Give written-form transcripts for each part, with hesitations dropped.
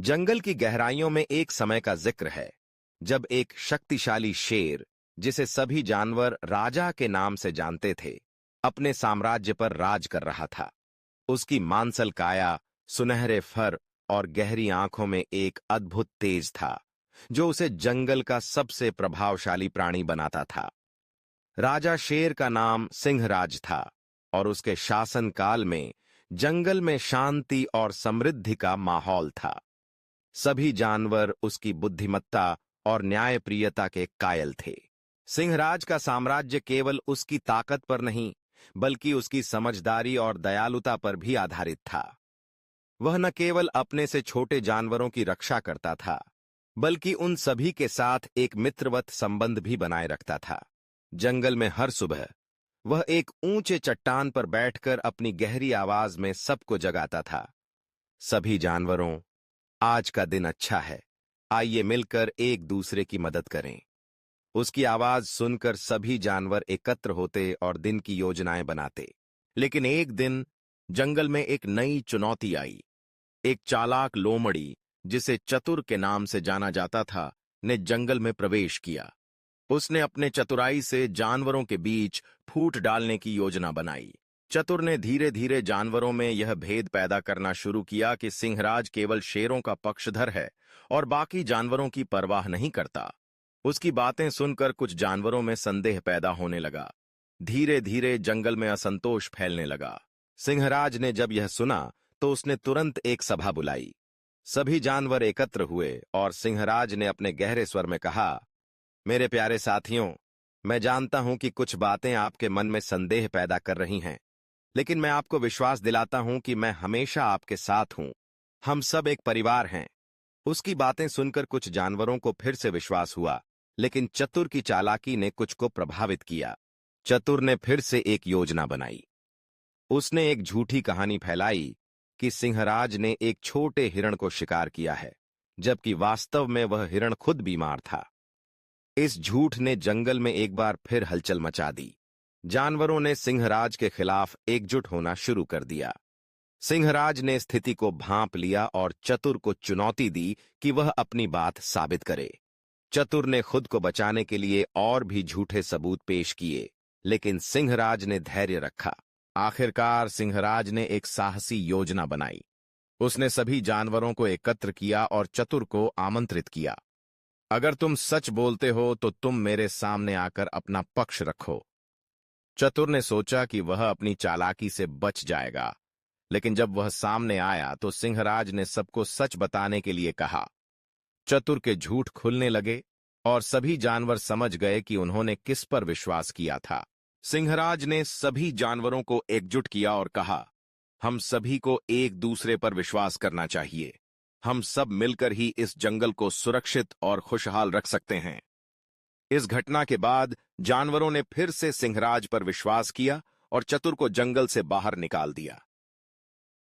जंगल की गहराइयों में एक समय का जिक्र है जब एक शक्तिशाली शेर, जिसे सभी जानवर राजा के नाम से जानते थे, अपने साम्राज्य पर राज कर रहा था। उसकी मांसल काया, सुनहरे फर और गहरी आंखों में एक अद्भुत तेज था जो उसे जंगल का सबसे प्रभावशाली प्राणी बनाता था। राजा शेर का नाम सिंहराज था और उसके शासनकाल में जंगल में शांति और समृद्धि का माहौल था। सभी जानवर उसकी बुद्धिमत्ता और न्यायप्रियता के कायल थे। सिंहराज का साम्राज्य केवल उसकी ताकत पर नहीं, बल्कि उसकी समझदारी और दयालुता पर भी आधारित था। वह न केवल अपने से छोटे जानवरों की रक्षा करता था, बल्कि उन सभी के साथ एक मित्रवत संबंध भी बनाए रखता था। जंगल में हर सुबह वह एक ऊंचे चट्टान पर बैठकर अपनी गहरी आवाज में सबको जगाता था। सभी जानवरों, आज का दिन अच्छा है, आइए मिलकर एक दूसरे की मदद करें। उसकी आवाज सुनकर सभी जानवर एकत्र होते और दिन की योजनाएं बनाते। लेकिन एक दिन जंगल में एक नई चुनौती आई। एक चालाक लोमड़ी, जिसे चतुर के नाम से जाना जाता था, ने जंगल में प्रवेश किया। उसने अपने चतुराई से जानवरों के बीच फूट डालने की योजना बनाई। चतुर ने धीरे धीरे जानवरों में यह भेद पैदा करना शुरू किया कि सिंहराज केवल शेरों का पक्षधर है और बाकी जानवरों की परवाह नहीं करता। उसकी बातें सुनकर कुछ जानवरों में संदेह पैदा होने लगा। धीरे धीरे जंगल में असंतोष फैलने लगा। सिंहराज ने जब यह सुना तो उसने तुरंत एक सभा बुलाई। सभी जानवर एकत्र हुए और सिंहराज ने अपने गहरे स्वर में कहा, मेरे प्यारे साथियों, मैं जानता हूं कि कुछ बातें आपके मन में संदेह पैदा कर रही हैं, लेकिन मैं आपको विश्वास दिलाता हूं कि मैं हमेशा आपके साथ हूं। हम सब एक परिवार हैं। उसकी बातें सुनकर कुछ जानवरों को फिर से विश्वास हुआ, लेकिन चतुर की चालाकी ने कुछ को प्रभावित किया। चतुर ने फिर से एक योजना बनाई। उसने एक झूठी कहानी फैलाई कि सिंहराज ने एक छोटे हिरण को शिकार किया है, जबकि वास्तव में वह हिरण खुद बीमार था। इस झूठ ने जंगल में एक बार फिर हलचल मचा दी। जानवरों ने सिंहराज के खिलाफ एकजुट होना शुरू कर दिया। सिंहराज ने स्थिति को भांप लिया और चतुर को चुनौती दी कि वह अपनी बात साबित करे। चतुर ने खुद को बचाने के लिए और भी झूठे सबूत पेश किए, लेकिन सिंहराज ने धैर्य रखा। आखिरकार सिंहराज ने एक साहसी योजना बनाई। उसने सभी जानवरों को एकत्र किया और चतुर को आमंत्रित किया। अगर तुम सच बोलते हो तो तुम मेरे सामने आकर अपना पक्ष रखो। चतुर ने सोचा कि वह अपनी चालाकी से बच जाएगा, लेकिन जब वह सामने आया तो सिंहराज ने सबको सच बताने के लिए कहा। चतुर के झूठ खुलने लगे और सभी जानवर समझ गए कि उन्होंने किस पर विश्वास किया था। सिंहराज ने सभी जानवरों को एकजुट किया और कहा, हम सभी को एक दूसरे पर विश्वास करना चाहिए। हम सब मिलकर ही इस जंगल को सुरक्षित और खुशहाल रख सकते हैं। इस घटना के बाद जानवरों ने फिर से सिंहराज पर विश्वास किया और चतुर को जंगल से बाहर निकाल दिया।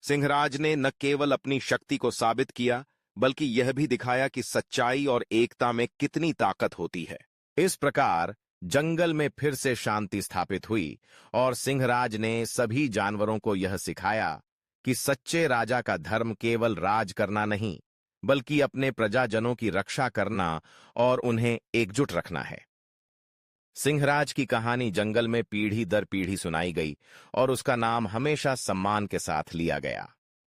सिंहराज ने न केवल अपनी शक्ति को साबित किया, बल्कि यह भी दिखाया कि सच्चाई और एकता में कितनी ताकत होती है। इस प्रकार जंगल में फिर से शांति स्थापित हुई और सिंहराज ने सभी जानवरों को यह सिखाया कि सच्चे राजा का धर्म केवल राज करना नहीं, बल्कि अपने प्रजाजनों की रक्षा करना और उन्हें एकजुट रखना है। सिंहराज की कहानी जंगल में पीढ़ी दर पीढ़ी सुनाई गई और उसका नाम हमेशा सम्मान के साथ लिया गया।